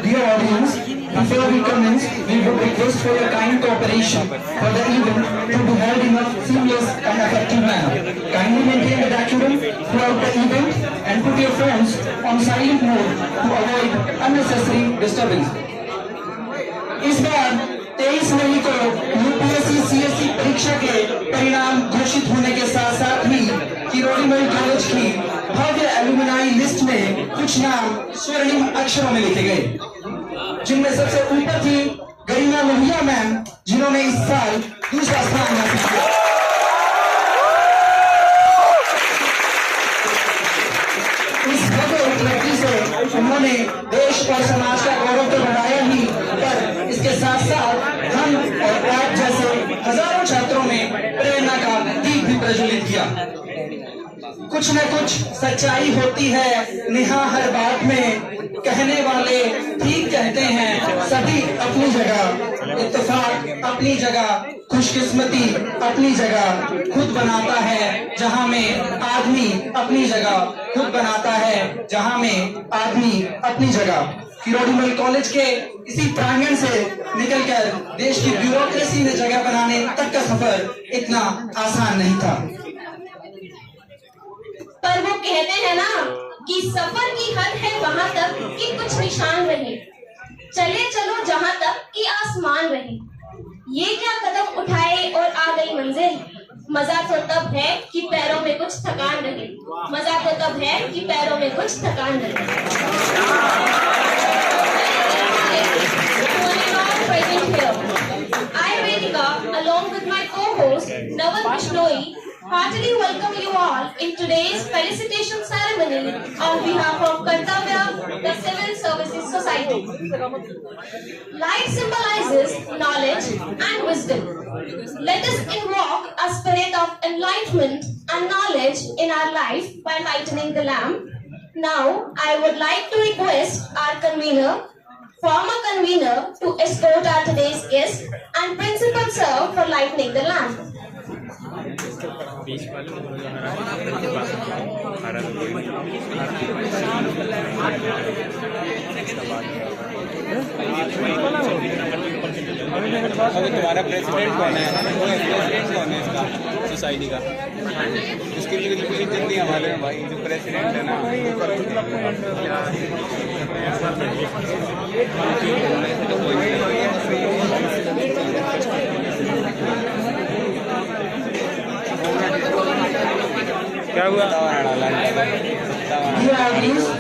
Dear audience, before we commence, we would request for your kind cooperation for the event to be held in a seamless and effective manner. Kindly maintain the decorum throughout the event and put your phones on silent mode to avoid unnecessary disturbance. इस बार 23 मई को UPSC CSC परीक्षा के परिणाम घोषित होने के साथ साथ ही किरोड़ीमल कॉलेज की भव्य एलुमनाई लिस्ट में कुछ नाम स्वर्णिम अक्षरों में लिखे गए, जिनमें सबसे ऊपर थी गरिमा लोहिया मैम, जिन्होंने इस साल दूसरा स्थान हासिल किया। इस भव्य उपलब्धि से उन्होंने देश और समाज का गौरव तो बढ़ाया ही, पर इसके साथ साथ हम और आप जैसे हजारों छात्रों में प्रेरणा का दीप भी प्रज्वलित किया। कुछ न कुछ सच्चाई होती है नेहा हर बात में, कहने वाले ठीक कहते हैं सभी अपनी जगह, इत्तेफाक अपनी जगह, खुशकिस्मती अपनी जगह, खुद बनाता है जहां में आदमी अपनी जगह, खुद बनाता है जहां में आदमी अपनी जगह। किरोड़ीमल कॉलेज के इसी प्रांगण से निकलकर देश की ब्यूरोक्रेसी में जगह बनाने तक का सफर इतना आसान नहीं था। पर वो कहते हैं ना कि सफर की हद है वहां तक कि कुछ निशान रहे, चले चलो जहां तक कि आसमान रहे। ये क्या कदम उठाए और आ गई मंजिल, मजा तो तब है कि पैरों में कुछ थकान रहे, मजा तो तब है कि पैरों में कुछ थकान रहे। I, Vedika, along with my co-host Naval Bishnoi, heartily welcome you all in today's felicitation ceremony on behalf of Kartavya, the Civil Services Society. Life symbolizes knowledge and wisdom. Let us invoke a spirit of enlightenment and knowledge in our life by lightening the lamp. Now, I would like to request our convener, former convener, to escort our today's guest and principal sir for lightening the lamp. अभी तुम्हारा president कौन है? President कौन है इसका society का? इसके लिए कुछ जल्दी हमारे भाई जो प्रेसिडेंट है ना, क्या हुआ?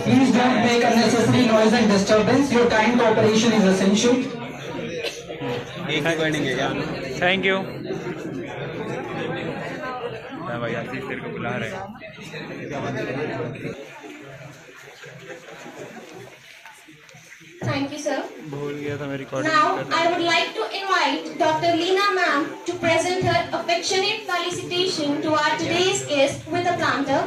Please don't make unnecessary noise and disturbance. Your kind cooperation is essential. एक ही बढ़ेंगे क्या? Thank you. भाई आशीष तेरे को बुला रहे हैं। Thank you, sir. भूल गया था मेरी recording. Now, I would like to invite Dr. Leena ma'am to present her affectionate felicitation to our today's guest with a planter.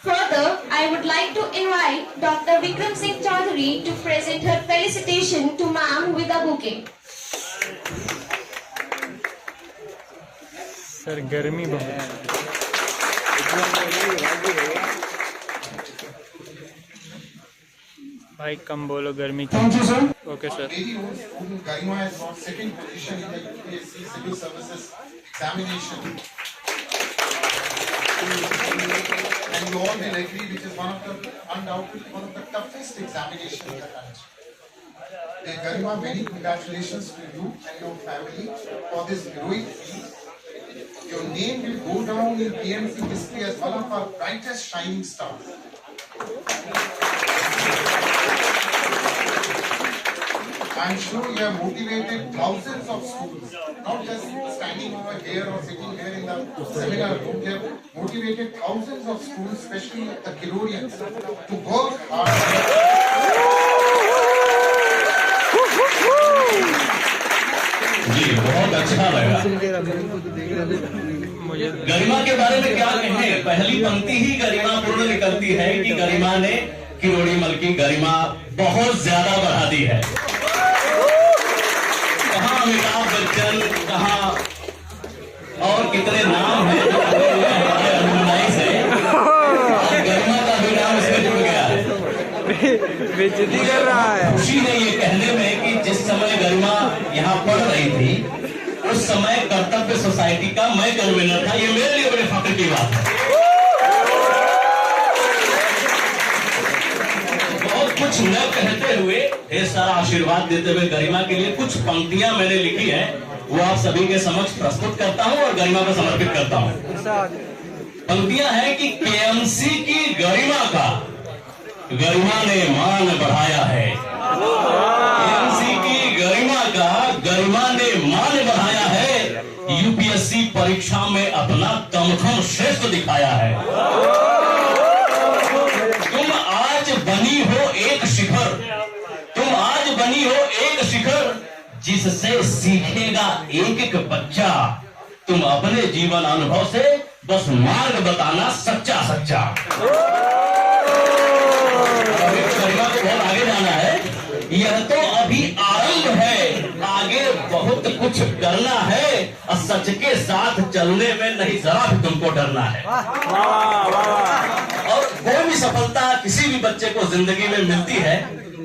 Further, I would like to invite Dr. Vikram Singh Chaudhary to present her felicitation to ma'am with a bouquet. Sir गर्मी बहुत भाई, कम बोलो गर्मी की। Thank you, sir. Okay sir. Garima has got second position in the UPSC Civil Services examination. And you all will agree, which is undoubtedly one of the toughest examinations in the country. Garima, many congratulations to you and your family for this heroic feat. Your name will go down in KMC history as one of our brightest shining stars. I'm sure you have motivated thousands of schools, not just standing over here or sitting here in the seminar room. You have motivated thousands of schools, especially the Kirorians, to work hard. अच्छा लगा। गरिमा के बारे में क्या कहें, पहली पंक्ति ही गरिमा पूर्ण निकलती है कि गरिमा ने किरोड़ीमल की गरिमा बहुत ज्यादा बढ़ा दी है। कहाँ अमिताभ बच्चन, कहाँ और कितने नाम हैं जो बने हुए हैं हमारे alumni से, और गरिमा का भी नाम इसमें जुड़ गया है। बेइज्जती कर रहा है। खुशी है ये कहने में कि जिस समय गरिमा यहाँ पढ़ रही थी उस समय कर्तव्य सोसाइटी का मैं कन्वीनर था। ये मेरे लिए बड़े फख्र की बात है। बहुत कुछ न कहते हुए ढेर सारा आशीर्वाद देते हुए गरिमा के लिए कुछ पंक्तियां मैंने लिखी है, वो आप सभी के समक्ष प्रस्तुत करता हूं और गरिमा को समर्पित करता हूं। पंक्तियां हैं कि केएमसी की गरिमा का गरिमा ने मान बढ़ाया है। केएमसी की गरिमा का गरिमा ने मान बढ़ाया है। यूपीएससी परीक्षा में अपना दमखम श्रेष्ठ दिखाया है। तुम आज बनी हो एक शिखर, तुम आज बनी हो एक शिखर जिससे सीखेगा एक एक बच्चा। तुम अपने जीवन अनुभव से बस मार्ग बताना सच्चा सच्चा। गरिमा को बहुत आगे जाना है। यह तो अभी आरंभ है, आगे बहुत कुछ करना है और सच के साथ चलने में नहीं जरा भी तुमको डरना है। और कोई भी सफलता किसी भी बच्चे को जिंदगी में मिलती है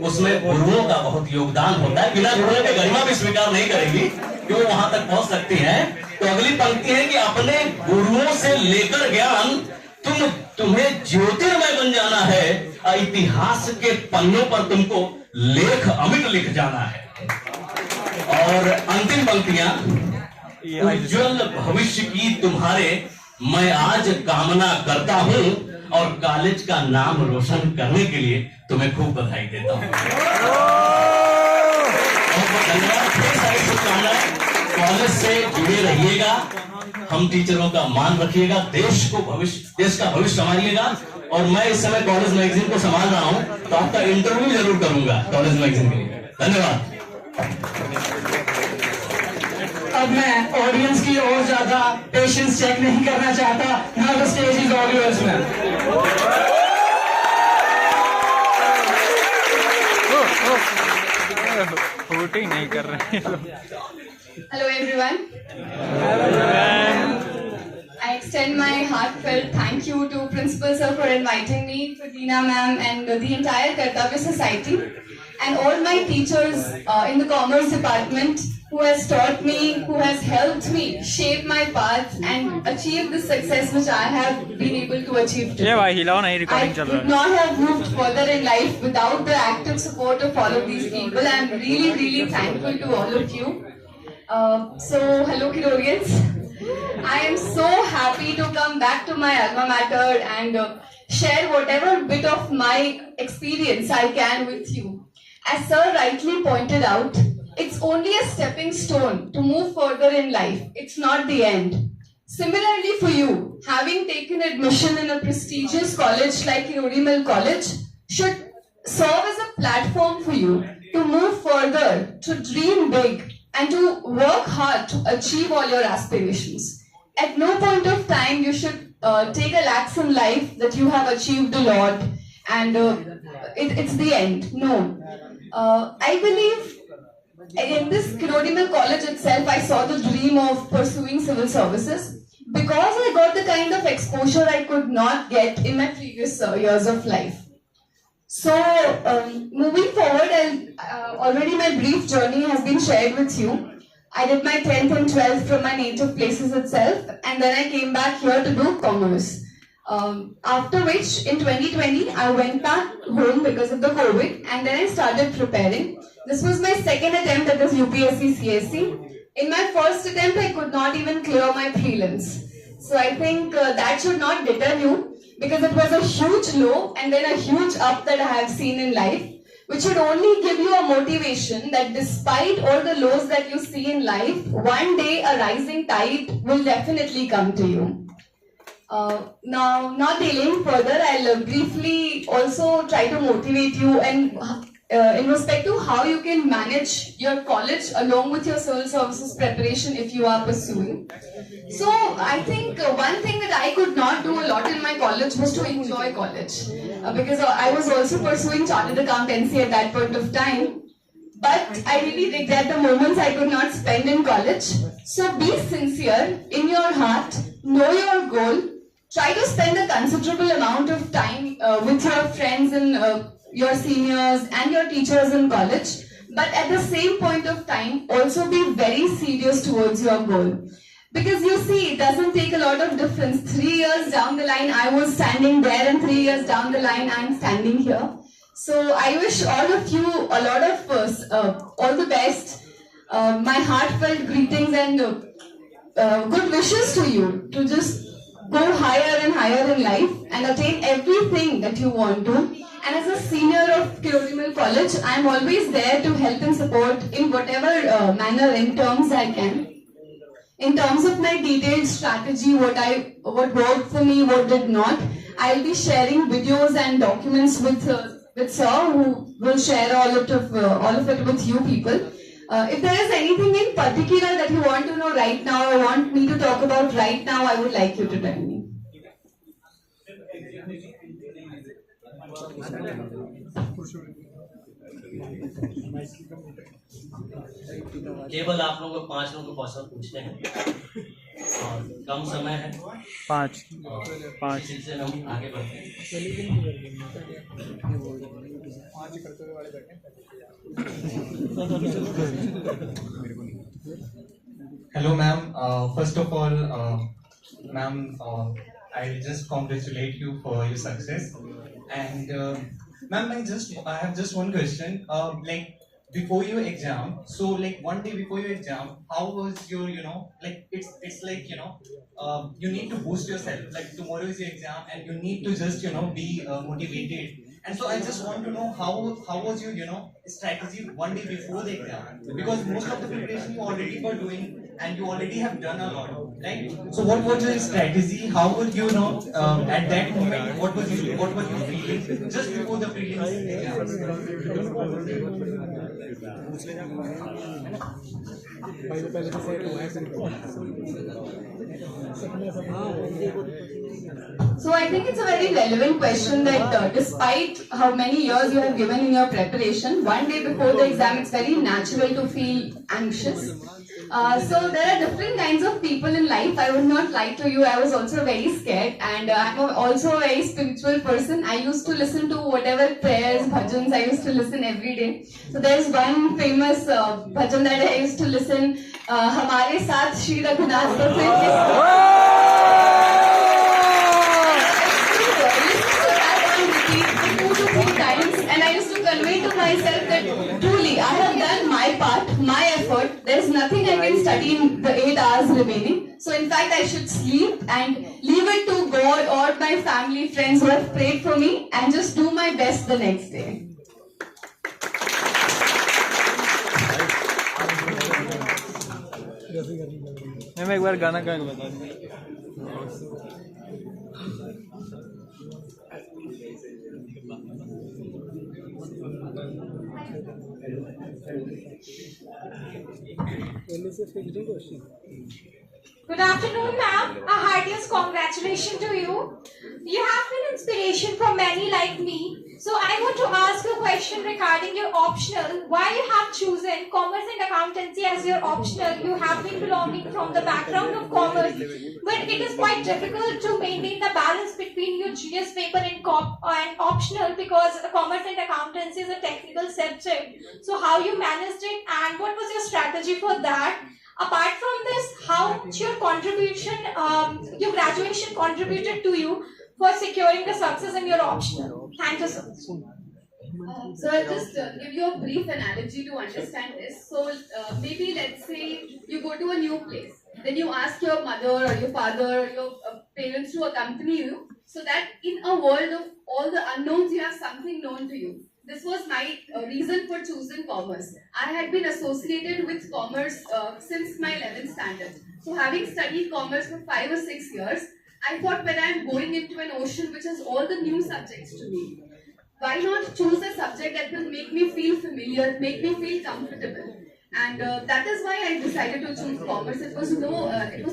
उसमें गुरुओं का बहुत योगदान होता है। बिना गुरुओं के गरिमा भी स्वीकार नहीं करेंगी कि वो वहां तक पहुंच सकती है। तो अगली पंक्ति है कि अपने गुरुओं से लेकर ज्ञान तुम्हें ज्योतिर्मय बन जाना है। इतिहास के पन्नों पर तुमको लेख अमिट लिख जाना है। और अंतिम पंक्तियां, उज्जवल भविष्य की तुम्हारे मैं आज कामना करता हूं और कॉलेज का नाम रोशन करने के लिए तुम्हें खूब बधाई देता हूं। कॉलेज से जुड़े रहिएगा, हम टीचरों का मान रखिएगा, देश का भविष्य संभालिएगा। और मैं इस समय कॉलेज मैगजीन को संभाल रहा हूं तो आपका इंटरव्यू जरूर करूंगा कॉलेज मैगजीन के लिए। धन्यवाद। अब मैं ऑडियंस की और ज्यादा पेशेंस चेक नहीं करना चाहता। Now the stage is all yours ma'am. Photo ही नहीं कर रहे हैं। Hello everyone. I extend my heartfelt thank you to Principal Sir for inviting me, Pradeena Ma'am and the entire Kartavya Society and all my teachers in the Commerce Department who has taught me, who has helped me shape my path and achieve the success which I have been able to achieve today. ये भाई हिलाओ नहीं, recording चल I रहा could not have moved further in life without the active support of all of these people. I am really thankful to all of you. So hello Kirorians. I am so happy to come back to my alma mater and share whatever bit of my experience I can with you. As Sir rightly pointed out, it's only a stepping stone to move further in life. It's not the end. Similarly for you, having taken admission in a prestigious college like Kirorian College should serve as a platform for you to move further, to dream big and to work hard to achieve all your aspirations. At no point of time you should take a lax in life that you have achieved a lot and it's the end. No. I believe in this Kirorian College itself, I saw the dream of pursuing civil services because I got the kind of exposure I could not get in my previous years of life. So, moving forward, already my brief journey has been shared with you. I did my 10th and 12th from my native places itself, and then I came back here to do commerce. After which, in 2020, I went back home because of the COVID, and then I started preparing. This was my second attempt at this UPSC CSC. In my first attempt, I could not even clear my prelims. So I think that should not deter you, because it was a huge low and then a huge up that I have seen in life, which should only give you a motivation that despite all the lows that you see in life, one day a rising tide will definitely come to you. Now, not delaying further, I'll briefly also try to motivate you and in respect to how you can manage your college along with your civil services preparation if you are pursuing. So I think one thing that I could not do a lot in my college was to enjoy college because I was also pursuing chartered accountancy at that point of time. But I really regret the moments I could not spend in college. So be sincere in your heart, know your goal, try to spend a considerable amount of time with your friends and your seniors and your teachers in college. But at the same point of time, also be very serious towards your goal. Because you see, it doesn't take a lot of difference. 3 years down the line, I was standing there, and 3 years down the line, I'm standing here. So I wish all of you a lot of all the best. My heartfelt greetings and good wishes to you to just go higher and higher in life and attain everything that you want to. And as a senior of Kirorians College, I am always there to help and support in whatever manner and terms I can. In terms of my detailed strategy, what worked for me, what did not, I'll be sharing videos and documents with sir, who will share all of it with you people. If there is anything in particular that you want to know right now or want me to talk about right now, I would like you to tell me. केवल आप लोगों को 5 लोगों को question पूछने हैं और कम समय है 5 इसी से हम आगे बढ़ते हैं। Hello, ma'am. First of all, ma'am, I just congratulate you for your success. And ma'am, I have just one question. Like before your exam, so like one day before your exam, how was your, like it's like you need to boost yourself. Like tomorrow is your exam, and you need to just be motivated. And so I just want to know how was your strategy one day before the exam, because most of the preparation you already were doing and you already have done a lot, right? So what was your strategy? How would at that moment what were you feeling just before the prelims So I think it's a very relevant question that despite how many years you have given in your preparation, one day before the exam it's very natural to feel anxious. So there are different kinds of people in life. I would not lie to you, I was also very scared, and I'm also a very spiritual person. I used to listen to whatever prayers, bhajans I used to listen every day. So there's one famous bhajan that I used to listen, Hamare Saath Shri Raghunath and I used to convey to myself that truly I have done my part, my effort. There is nothing I can study in the 8 hours remaining. So in fact I should sleep and leave it to God or my family, friends who have prayed for me, and just do my best the next day. मैं एक बार गाना गा के बता दूं। Good afternoon, ma'am. A heartiest congratulations to you. You have been inspiration for many like me. So I want to ask you a question regarding your optional. Why you have chosen commerce and accountancy as your optional? You have been belonging from the background of commerce, but it is quite difficult to maintain the balance between your GS paper and optional, because commerce and accountancy is a technical subject. So how you managed it, and what was your strategy for that? Apart from this, how your contribution, your graduation contributed to you for securing the success in your optional? Thank you so much. So I'll just give you a brief analogy to understand this. So maybe let's say you go to a new place. Then you ask your mother or your father or your parents to accompany you, so that in a world of all the unknowns, you have something known to you. This was my reason for choosing commerce. I had been associated with commerce since my 11th standard. So having studied commerce for 5 or 6 years, I thought when I am going into an ocean which has all the new subjects to me, why not choose a subject that will make me feel familiar, make me feel comfortable? And that is why I decided to choose commerce. It was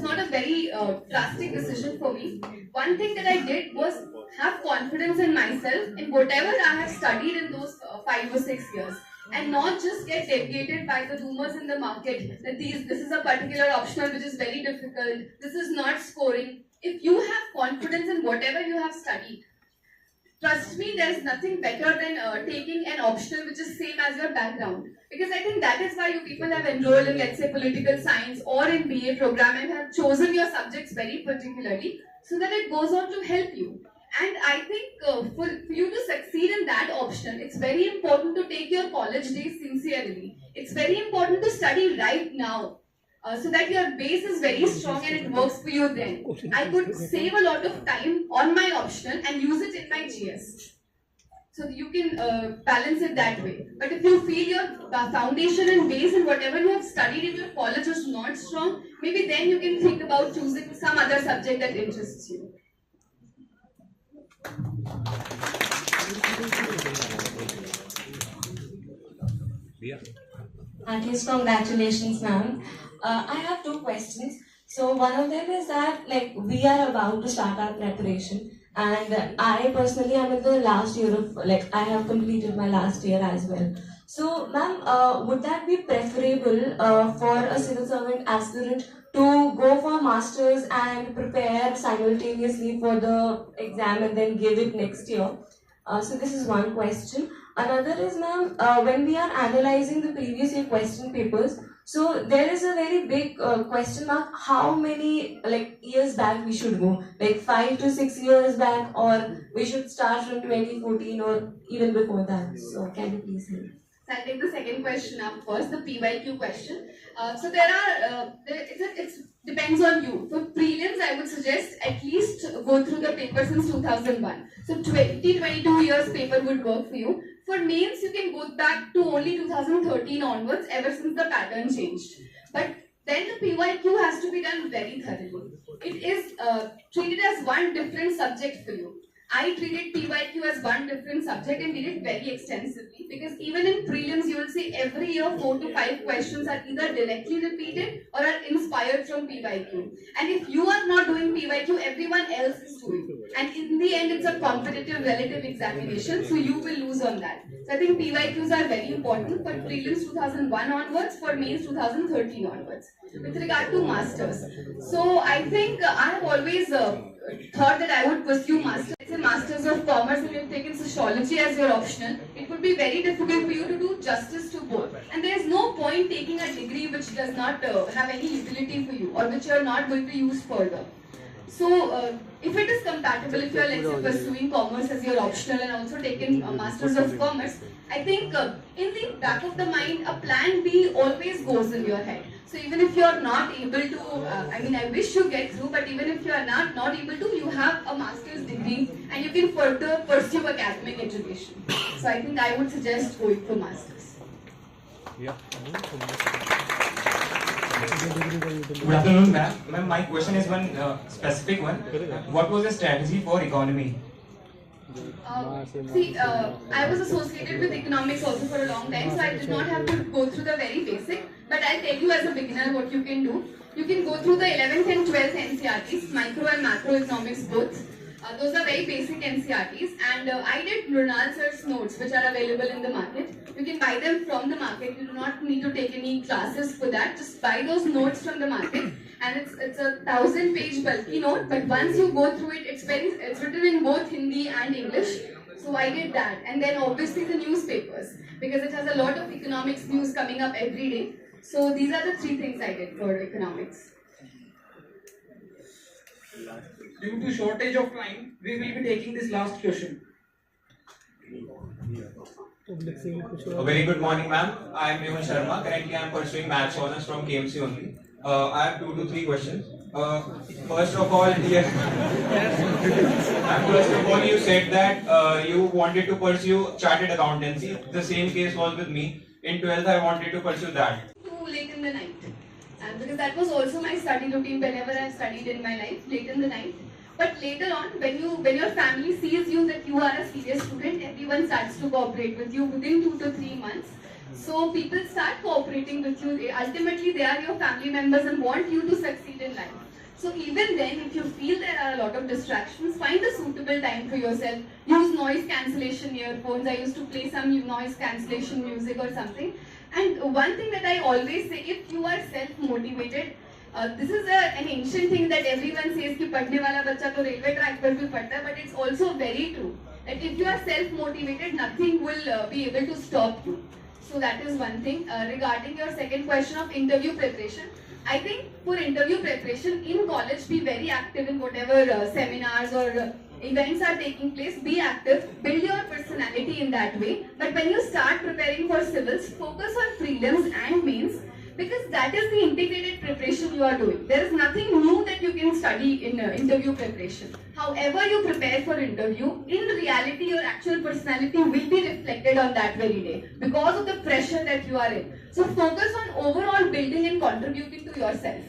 not a very drastic decision for me. One thing that I did was have confidence in myself in whatever I have studied in those 5 or 6 years, and not just get deviated by the rumors in the market that this is a particular optional which is very difficult, this is not scoring. If you have confidence in whatever you have studied, trust me, there's nothing better than taking an optional which is same as your background. Because I think that is why you people have enrolled in, let's say, political science or in BA program and have chosen your subjects very particularly so that it goes on to help you. And I think for you to succeed in that option, it's very important to take your college days sincerely. It's very important to study right now. So that your base is very strong and it works for you then. I could save a lot of time on my optional and use it in my GS. So you can balance it that way. But if you feel your foundation and base and whatever you have studied in your college is not strong, maybe then you can think about choosing some other subject that interests you. Yes, congratulations, ma'am. I have 2 questions. So one of them is that we are about to start our preparation, and I personally am in the last year of I have completed my last year as well. So, ma'am, would that be preferable for a civil servant aspirant to go for masters and prepare simultaneously for the exam and then give it next year? So this is one question. Another is, ma'am, when we are analyzing the previous year question papers, so there is a very big question mark how many years back we should go, 5 to 6 years back, or we should start from 2014 or even before that. So can you please help? So I'll take the second question up first, the PYQ question. So there are, it depends on you. For prelims, I would suggest at least go through the paper since 2001. So 22 years paper would work for you. For mains, you can go back to only 2013 onwards, ever since the pattern changed. But then the PYQ has to be done very thoroughly. It is treated as one different subject for you. I treated PYQ as one different subject and did it very extensively, because even in prelims you will see every year 4 to 5 questions are either directly repeated or are inspired from PYQ. And if you are not doing PYQ, everyone else is doing. And in the end it's a competitive relative examination, so you will lose on that. So I think PYQs are very important for prelims 2001 onwards, for mains 2013 onwards. With regard to masters, so I think I have always thought that I would pursue masters. It's a Masters of Commerce and you've taken sociology as your optional. It would be very difficult for you to do justice to both. And there is no point taking a degree which does not have any utility for you or which you are not going to use further. So if it is compatible, if you are, let's say, pursuing commerce as your optional and also taking a Masters of Commerce, I think in the back of the mind, a plan B always goes in your head. So even if you are not able to, I wish you get through, but even if you are not able to, you have a master's degree and you can further pursue academic education. So I think I would suggest going for masters. Good afternoon, ma'am. Ma'am, my question is one specific one. What was the strategy for economy? I was associated with economics also for a long time, so I did not have to go through the very basic. But I'll tell you as a beginner what you can do. You can go through the 11th and 12th NCRTs, micro and macroeconomics both. Those are very basic NCRTs, and I did Mrunal sir's notes which are available in the market. You can buy them from the market. You do not need to take any classes for that. Just buy those notes from the market, and it's a 1000-page bulky note. But once you go through it, it's written in both Hindi and English. So I did that, and then obviously the newspapers, because it has a lot of economics news coming up every day. So these are the 3 things I did for economics. Due to shortage of time, we will be taking this last question. A very good morning, ma'am. I am Mehul Sharma. Currently, I am pursuing Maths Honours from KMC only. I have 2 to 3 questions. First of all, you said that you wanted to pursue chartered accountancy. The same case was with me. In 12th, I wanted to pursue that. Too late in the night. Because that was also my study routine whenever I studied in my life, late in the night. But later on, when your family sees you that you are a serious student, everyone starts to cooperate with you within 2 to 3 months. So people start cooperating with you. Ultimately, they are your family members and want you to succeed in life. So even then, if you feel there are a lot of distractions, find a suitable time for yourself. Use noise cancellation earphones. I used to play some noise cancellation music or something. And one thing that I always say, if you are self-motivated, this is an ancient thing that everyone says कि पढ़ने वाला बच्चा तो railway track पर भी पढ़ता है, but it's also very true that if you are self-motivated, nothing will be able to stop you. So that is one thing. Regarding your second question of interview preparation, I think for interview preparation in college, be very active in whatever seminars or events are taking place. Be active, build your personality in that way. But when you start preparing for civils, focus on prelims and mains, because that is the integrated preparation you are doing. There is nothing new that you can study in interview preparation. However you prepare for interview, in reality your actual personality will be reflected on that very day because of the pressure that you are in. So focus on overall building and contributing to yourself.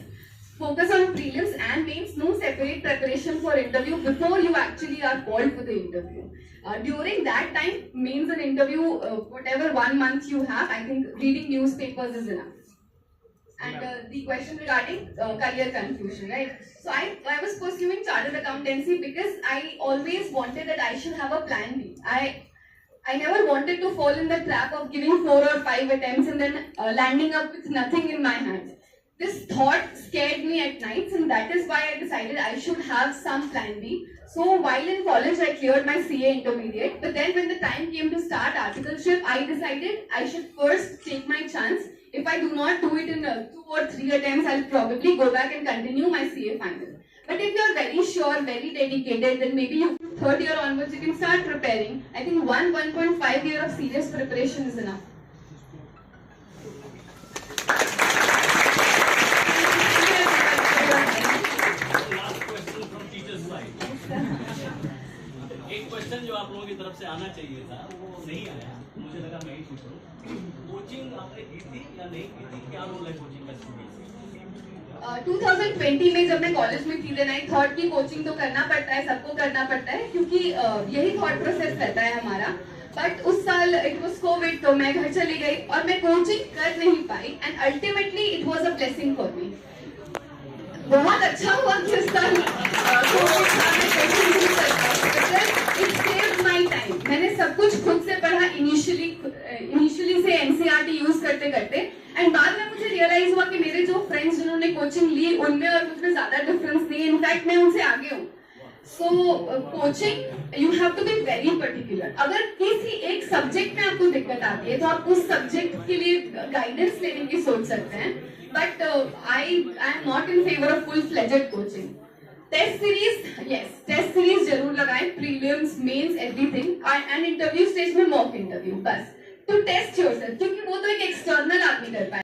Focus on prelims and mains, no separate preparation for interview before you actually are called for the interview. During that time, mains and interview, whatever 1 month you have, I think reading newspapers is enough. And the question regarding career confusion, right? So I was pursuing chartered accountancy because I always wanted that I should have a plan B. I never wanted to fall in the trap of giving 4 or 5 attempts and then landing up with nothing in my hands. This thought scared me at nights, and that is why I decided I should have some plan B. So while in college, I cleared my CA intermediate, but then when the time came to start articleship, I decided I should first take my chance. If I do not do it in 2 or 3 attempts, I'll probably go back and continue my CA final. But if you're very sure, very dedicated, then maybe you 3rd year onwards, you can start preparing. I think 1.5 year of serious preparation is enough. एक question जो आप लोगों की तरफ से आना चाहिए था वो नहीं आया, मुझे लगा मैं ही पूछूं। कोचिंग आपने की थी या नहीं की थी? क्या रोल है कोचिंग का स्टूडेंट? 2020 में जब मैं कॉलेज में थी, देन आई थॉट कि कोचिंग तो करना पड़ता है, सबको करना पड़ता है, क्योंकि यही थॉट प्रोसेस रहता है हमारा। बट उस साल इट वाज कोविड, तो मैं घर चली गई और मैं कोचिंग कर नहीं पाई, and ultimately it was a blessing for me. बहुत अच्छा हुआ कि उस साल इट सेव्ड माय टाइम। मैंने सब कुछ खुद से पढ़ा, इनिशियली से एनसीईआरटी यूज करते करते, एंड बाद में मुझे रियलाइज हुआ कि मेरे जो फ्रेंड्स जिन्होंने कोचिंग ली उनमें और मुझमें ज्यादा डिफरेंस नहीं है, इनफैक्ट मैं उनसे आगे हूँ। So coaching you have to be very particular. अगर किसी एक सब्जेक्ट में आपको दिक्कत आती है तो आप उस सब्जेक्ट के लिए गाइडेंस लेने की सोच सकते हैं, but I am not in favour of full fledged coaching. Test series, yes, test series जरूर लगाएं, prelims, mains, everything, and interview stage में मॉक इंटरव्यू, बस टू टेस्ट योरसेल्फ, क्योंकि वो तो एक एक्सटर्नल आदमी कर पाए।